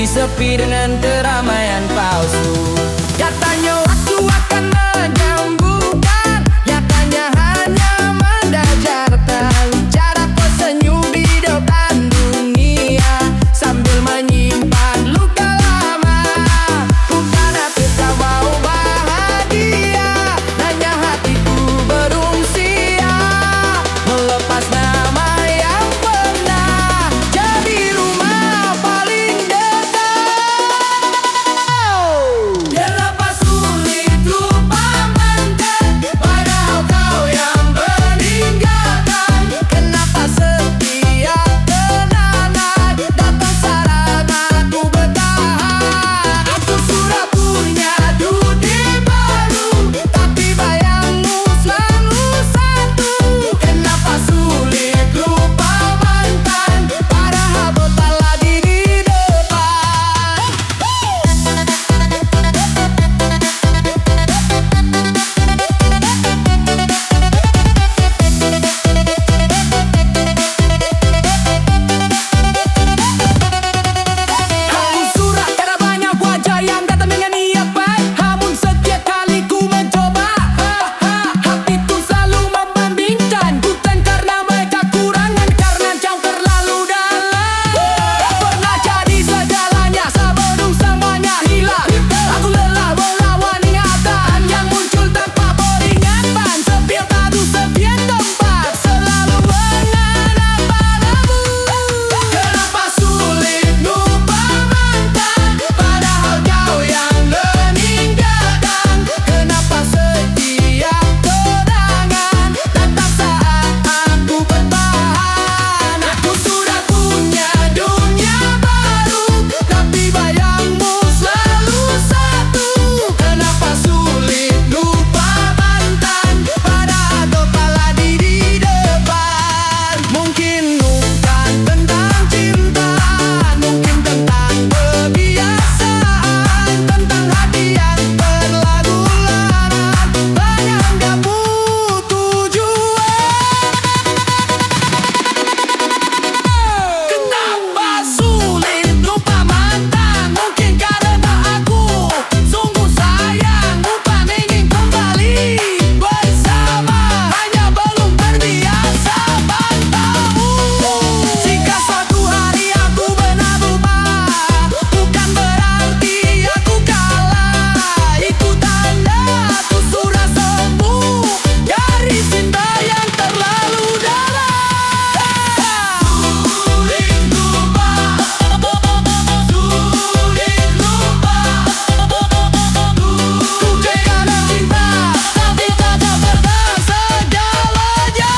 sepi dengan keramaian palsu. Katanya waktu akan menyembuhkan, nyatanya hanya mendajarkan. Cara kau senyum di depan dunia sambil menyimpan luka lama. Bukan aku tak mau bahagia, hanya hatiku berusia melepas nama yang pernah jadi rumah paling dekat. Kenapa sulit lupa mantan, padahal kau yang meninggalkan. Kenapa setiap kenangan datang saat aku bertahan. Aku sudah punya dunia baru, tapi bayangmu selalu satu. Kenapa sulit lupa mantan, padahal bertalah di depan. Aku surat karena banyak wajah yang datang dengan niat baik. Namun setiap kali ku mencoba, hatiku selalu membandingkan. Bukan karena mereka kurangan, karena jauh terlalu dalam. Pernah jadi segalanya, sebelum semuanya hilang. Aku lelah melawan ingatan yang muncul tanpa peringatan. Setiap padu, setiap tempat selalu mengenang padamu. Kenapa sulit lupa mantan, padahal kau yang meninggalkan. Kenapa setiap kenangan datang saat aku bertahan. Aku sudah punya dunia baru, tapi bayangmu selalu satu. Kenapa sulit lupa mantan, padahal kepala di depan. Mungkin bukan tentang cinta, mungkin tentang kebiasaan, tentang hati yang berlagu-lalang, banyak gak tujuan. Kenapa sulit lupa mantan? Mungkin karena aku sungguh sayang, bukan ingin kembali bersama, hanya belum terbiasa padamu. Jika suatu hari aku benar berubah, bukan berarti aku kalah. Itu tanda aku sudah sembuh dari cinta yang terlalu dalam. Sulit lupa, sulit lupa. Ku jaga cinta, tapi tak pernah segalanya.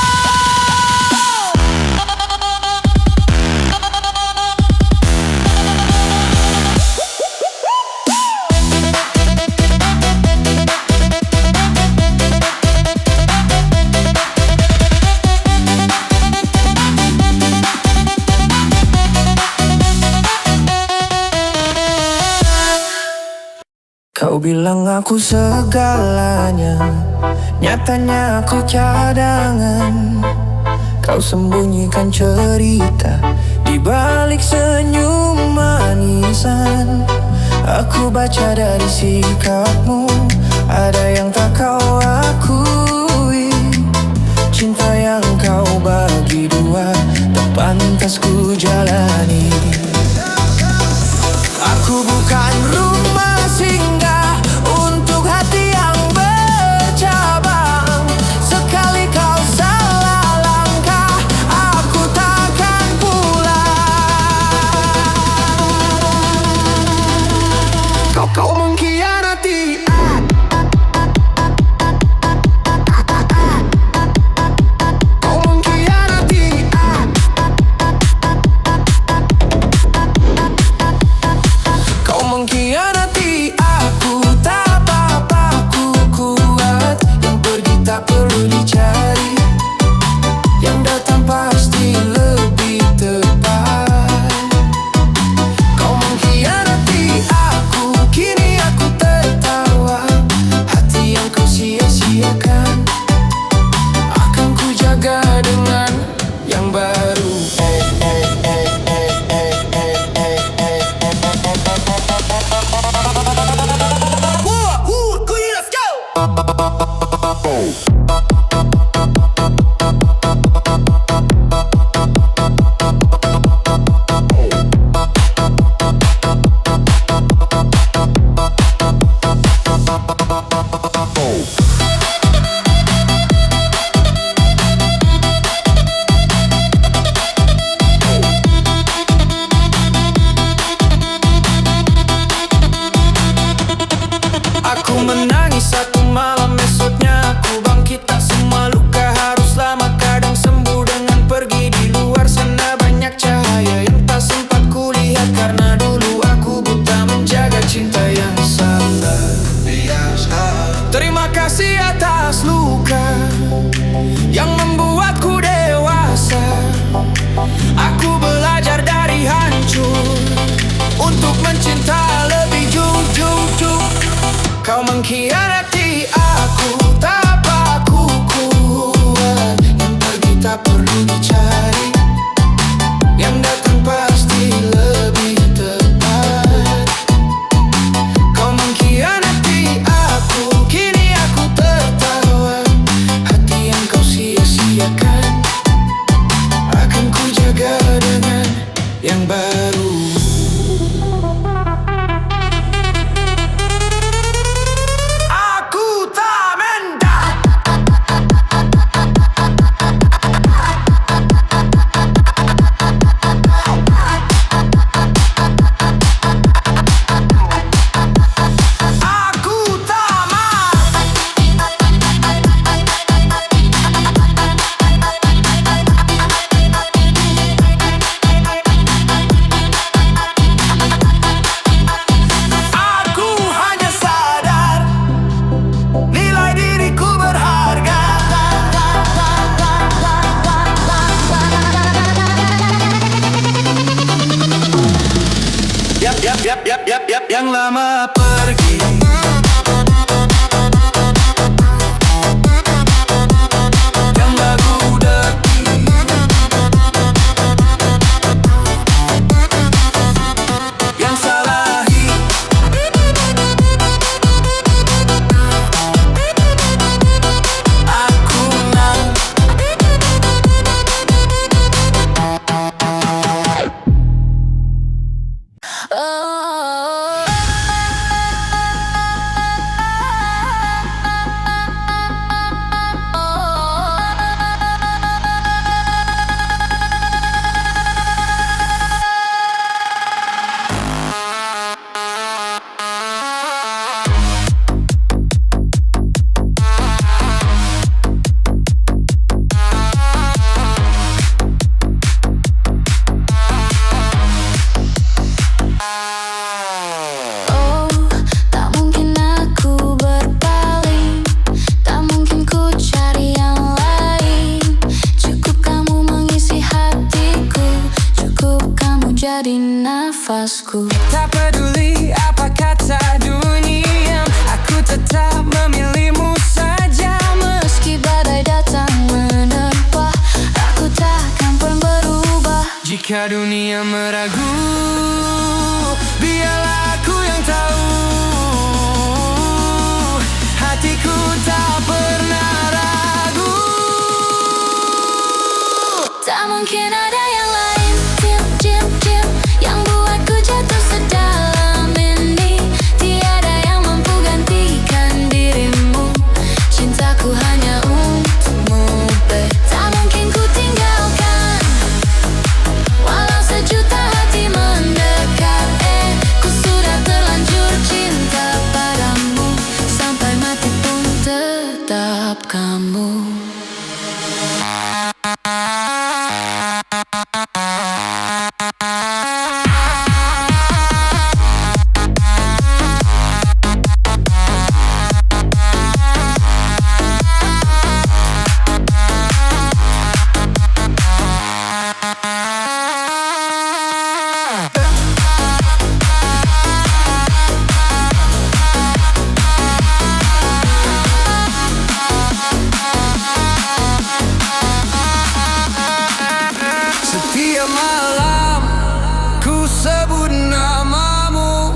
Kau bilang aku segalanya, nyatanya aku cadangan. Kau sembunyikan cerita di balik senyum manisan. Aku baca dari sikapmu, ada yang tak kau akui. Cinta yang kau bagi dua, tak pantas ku jalani. Aku bukan rumah singgah untuk hati yang bercabang. Sekali kau salah langkah, aku takkan pulang. Kau mengkhianati. ku cari, yang datang pasti lebih tepat. Kau mengkhianati aku, kini aku tertawa. Hati yang kau sia-siakan akan ku jaga dengan yang baru. Yang lama pergi, yang baru deki, yang salahi, aku nang. Jadi nafasku. Tak peduli apa kata dunia, aku tetap memilihmu saja. Meski badai datang menerpa, aku takkan pernah berubah. Jika dunia meragu, biarlah aku yang tahu. Hatiku tak pernah ragu. Tak mungkin ada yang lain, yang buatku jatuh sedalam ini. Tiada yang mampu gantikan dirimu. Cintaku hanya untukmu, babe. Tak mungkin ku tinggalkan, walau sejuta hati mendekat. Ku sudah terlanjur cinta padamu, sampai mati pun tetap kamu. Setiap malam ku sebut namamu,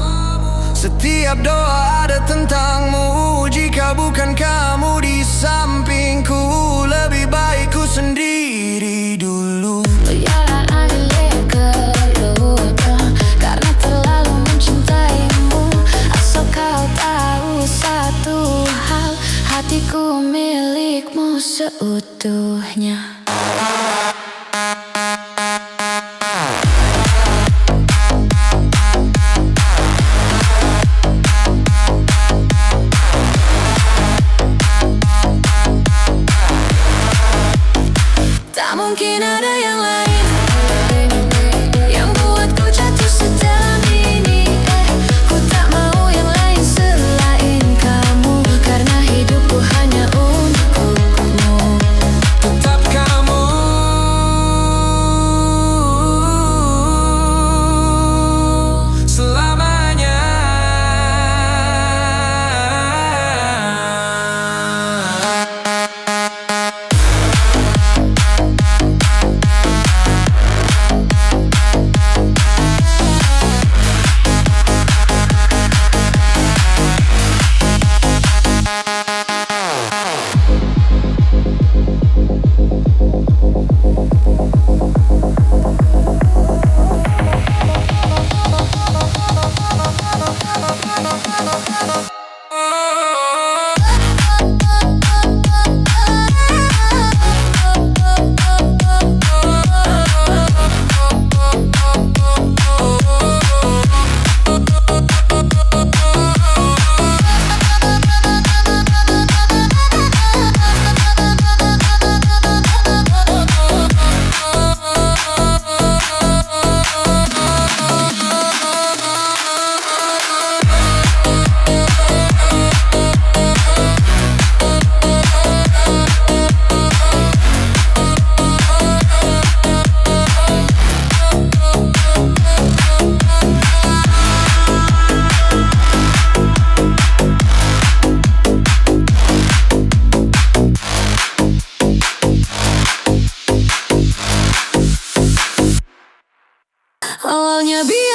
setiap doa ada tentangmu. Jika bukan kamu di sampingku, lebih baik ku sendiri dulu. Biarlah akhirnya keluka, karena terlalu mencintaimu. Asal kau tahu satu hal, hatiku milikmu seutuhnya. Tak mungkin ada yang lain, yang buatku jatuh sedalam ini. Ku tak mau yang lain selain kamu, karena hidupku hanya untukmu. Tetap kamu, selamanya.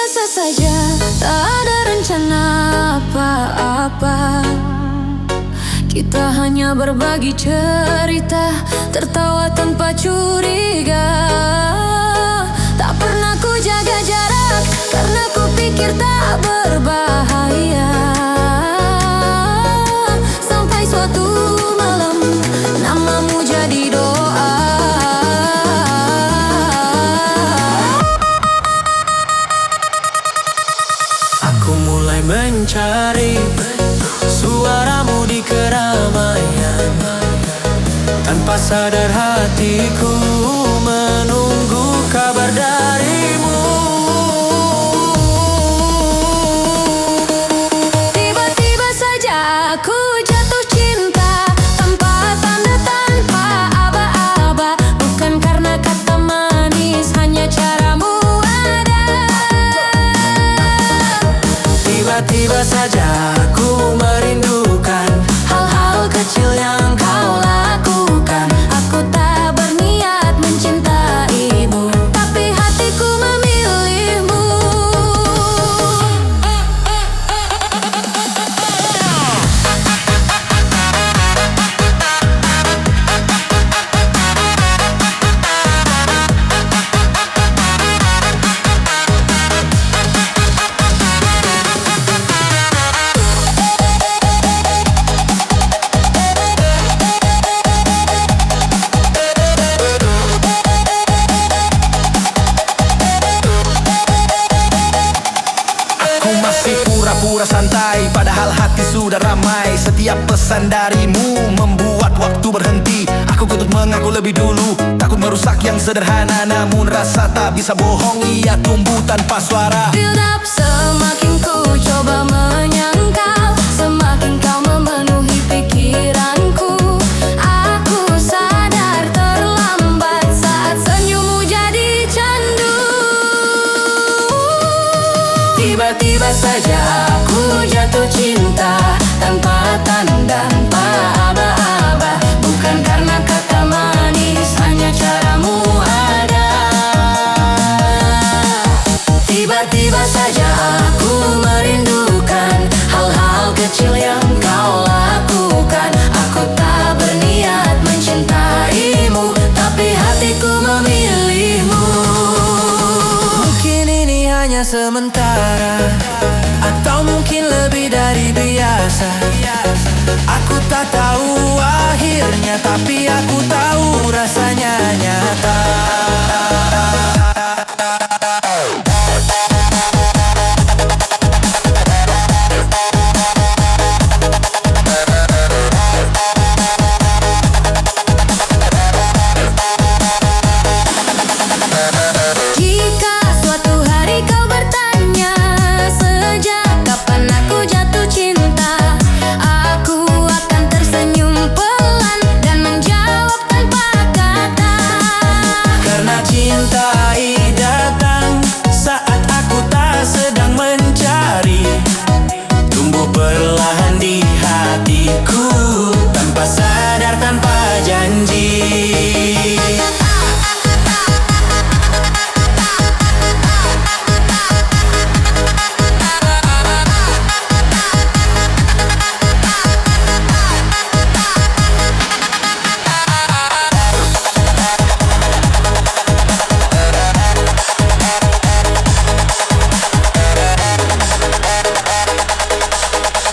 biasa saja, tak ada rencana apa-apa. Kita hanya berbagi cerita, tertawa tanpa curiga. Tak pernah ku jaga jarak, karena ku pikir tak berbahaya. Sampai suatu malam, namamu jadi doa. Aku mulai mencari suaramu di keramaian. Tanpa sadar hatiku menunggu kabar darimu. Tiba-tiba saja aku jatuh cinta, tanpa tanda, tanpa aba-aba. Bukan karena kata manis, hanya caramu ada. Tiba-tiba saja aku merindukan hal-hal kecil yang kau lakukan. Aku tak berniat mencintaimu, tapi hatiku memilihmu. Aku masih pura-pura santai, padahal hati sudah ramai. Setiap pesan darimu membuat waktu berhenti. Aku kutut mengaku lebih dulu, takut merusak yang sederhana. Namun rasa tak bisa bohong, ia tumbuh tanpa suara. Build up, semakin ku coba menyangkal, semakin kau memenuhi pikiranku. Aku sadar terlambat saat senyummu jadi candu. Tiba-tiba saja aku jatuh cinta, tanpa tanda, tanpa aba-aba. Bukan karena kata manis, hanya caramu ada. Tiba-tiba saja aku merindukan hal-hal kecil yang kau lakukan. Aku tak berniat mencintaimu, tapi hatiku memilihmu. Mungkin ini hanya sementara, atau mungkin lebih dari biasa. Aku tak tahu akhirnya, tapi aku tahu rasanya nyata. Jika suatu hari kau bertanya, sejak kapan aku jatuh cinta, aku akan tersenyum pelan dan menjawab tanpa kata. Karena cinta datang saat aku tak sedang mencari, tumbuh perlahan di hatiku, tanpa sadar, tanpa janji.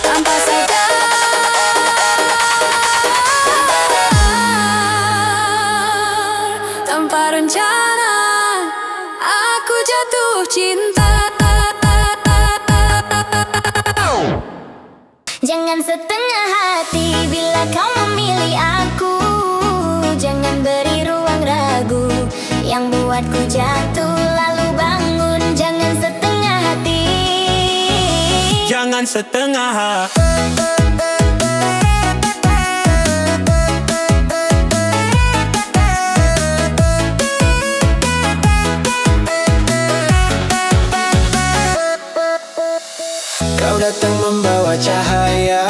Tanpa sadar, tanpa rencana, aku jatuh cinta. Jangan setengah hati bila kau memilih aku. Jangan beri ruang ragu yang buatku jatuh lalu bangun. Jangan setengah hati. Jangan setengah hati. Kau datang membawa cahaya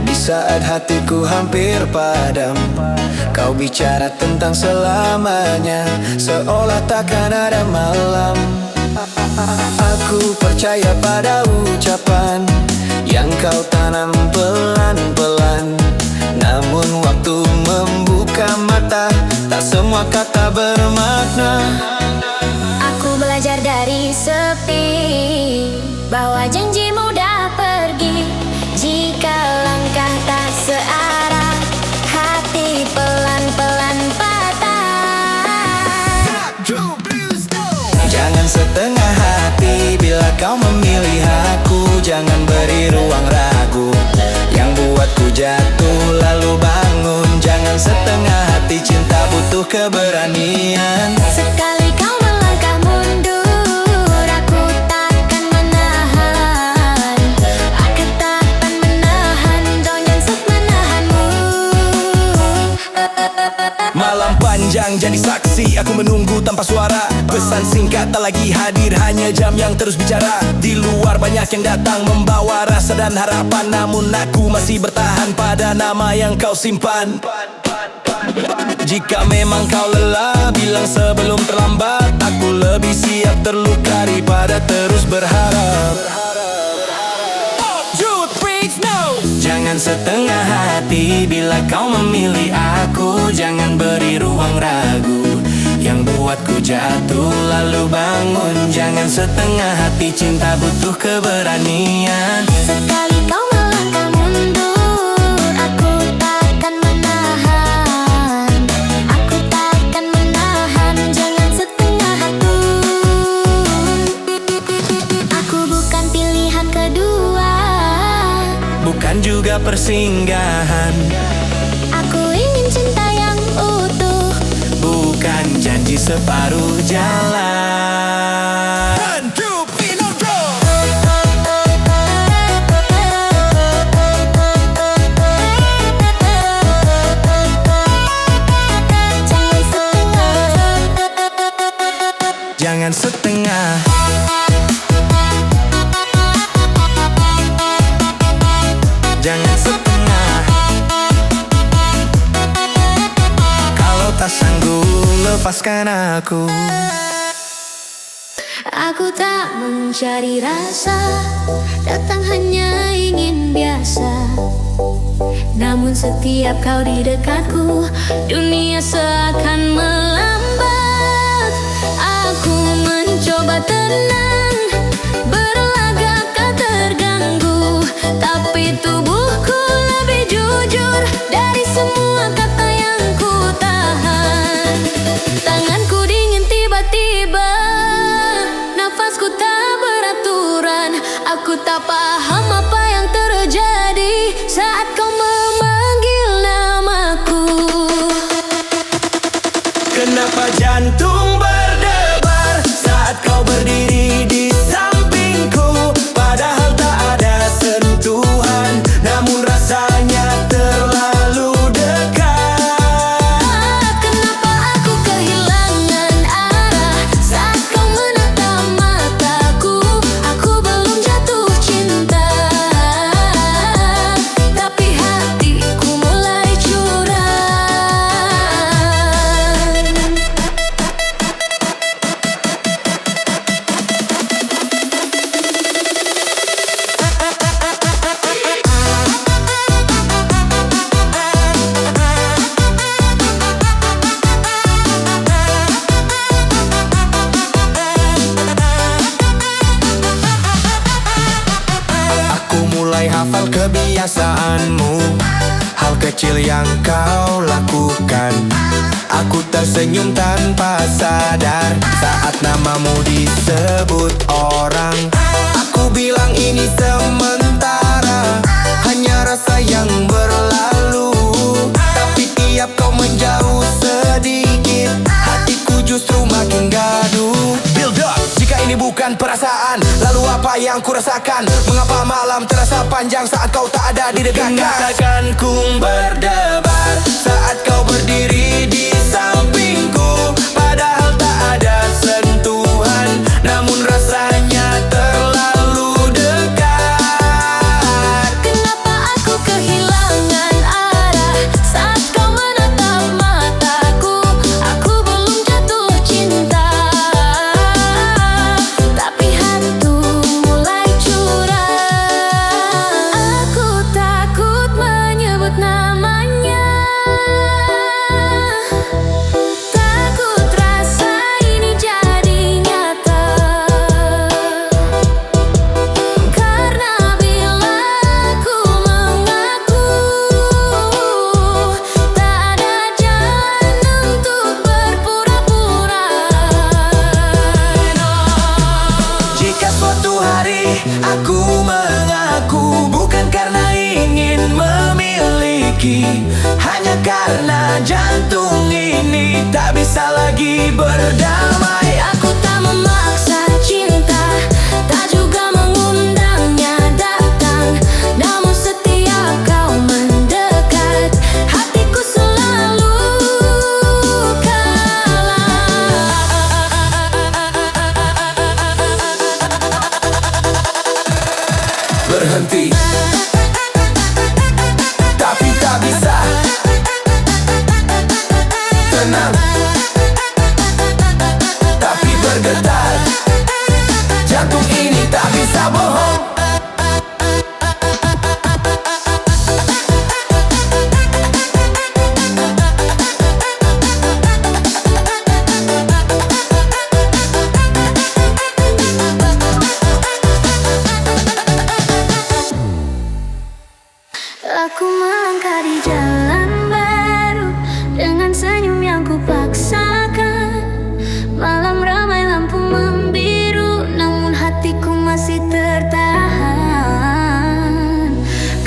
di saat hatiku hampir padam. Kau bicara tentang selamanya, seolah takkan ada malam. Aku percaya pada ucapan yang kau tanam pelan-pelan. Namun waktu membuka mata, tak semua kata bermakna. Aku belajar dari sepi bahwa janji mudah pergi jika langkah tak searah, hati pelan-pelan patah. Jangan setengah hati bila kau memilih aku. Jangan beri ruang ragu yang buatku jatuh lalu bangun. Jangan setengah hati, cinta butuh keberanian. Sekali kau melangkah mundur, aku takkan menahan. Aku takkan menahan, jangan sok menahanmu. Malam panjang jadi saksi, aku menunggu tanpa suara. Pesan singkat tak lagi hadir, hanya jam yang terus bicara. Di luar banyak yang datang membawa rasa dan harapan, namun aku masih bertahan pada nama yang kau simpan. Jika memang kau lelah, bilang sebelum terlambat. Aku lebih siap terluka daripada terus berharap. Jangan setengah hati bila kau memilih aku. Jangan beri ruang ragu yang buatku jatuh lalu bangun. Jangan setengah hati, cinta butuh keberanian. Sekali kau melangkah mundur, aku takkan menahan. Aku takkan menahan, jangan setengah hati. Aku bukan pilihan kedua, bukan juga persinggahan. aku ingin cinta yang utuh, bukan janji separuh jalan. Jangan setengah. Jangan setengah. Kalau tak sanggup, lepaskan aku. Aku tak mencari rasa, datang hanya ingin biasa. Namun setiap kau di dekatku, dunia seakan melambat. Aku mencoba tenang, berlagak tak terganggu, tapi tubuhku lebih jujur dari semua kata yang ku tahan. Tanganku dingin tiba-tiba, nafasku tak beraturan. Aku tak paham apa yang terjadi saat kau memanggil namaku. Kenapa jantung berdebar saat kau berdiri di sampingku? Padahal tak ada sentuhan, namun rasanya terlalu dekat. Kenapa aku kehilangan arah saat kau menatap mataku? Aku belum jatuh cinta, tapi hatiku mulai curang. Aku mulai hafal kebiasaanmu, hal kecil yang kau lakukan. Aku tersenyum tanpa sadar saat namamu disebut orang. Aku bilang ini sementara, hanya rasa yang berlalu. Tapi tiap kau menjauh sedikit, hatiku justru makin gaduh. Build up, jika ini bukan perasaan, lalu apa yang ku rasakan? Mengapa malam terasa panjang saat kau tak ada di dekatku? Katakan ku berdebar saat kau berdiri di sampingku. Padahal tak ada sentuhan, namun rasanya terlalu dekat. Kenapa aku kehilangan arah saat kau menatap mataku? Aku belum jatuh cinta, tak bisa lagi berdamai. Aku tak memaksa cinta, tak juga mengundangnya datang. Namun setiap kau mendekat, hatiku selalu kalah. Berhenti, tapi tak bisa. Tenang, tapi bergetar. Jantung ini tak bisa bohong. Aku melangkah di jalan baru dengan senyum yang kupaksakan. Malam ramai lampu membiru, namun hatiku masih tertahan.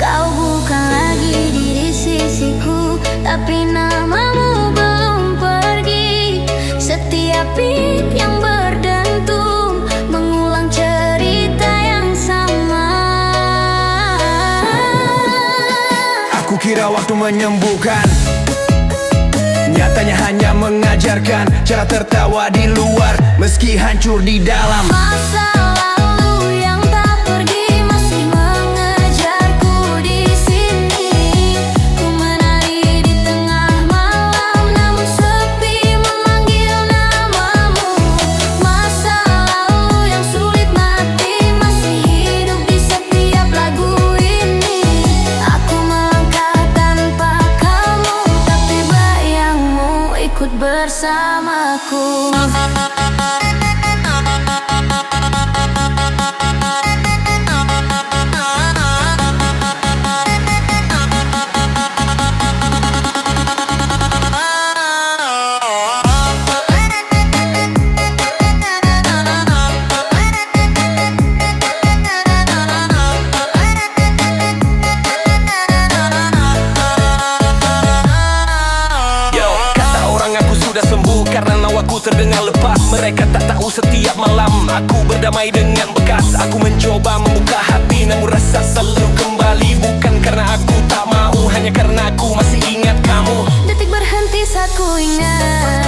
Kau bukan lagi di sisiku, tapi namamu belum pergi. Setiap beat yang berdentum mengulang cerita yang sama. Aku kira waktu menyembuhkan, nyatanya hanya mengajarkan cara tertawa di luar meski hancur di dalam. Masa lalu yang tak pergi masih mengejarku di sini. Ku menari di tengah malam, namun sepi memanggil namamu. Masa lalu yang sulit mati masih hidup di setiap lagu ini. Aku melangkah tanpa kamu, tapi bayangmu ikut bersamaku. Sudah sembuh karena nawaku terdengar lepas. Mereka tak tahu setiap malam aku berdamai dengan bekas. Aku mencoba membuka hati, namun rasa selalu kembali. Bukan karena aku tak mau, hanya karena aku masih ingat kamu. Detik berhenti saat ku ingat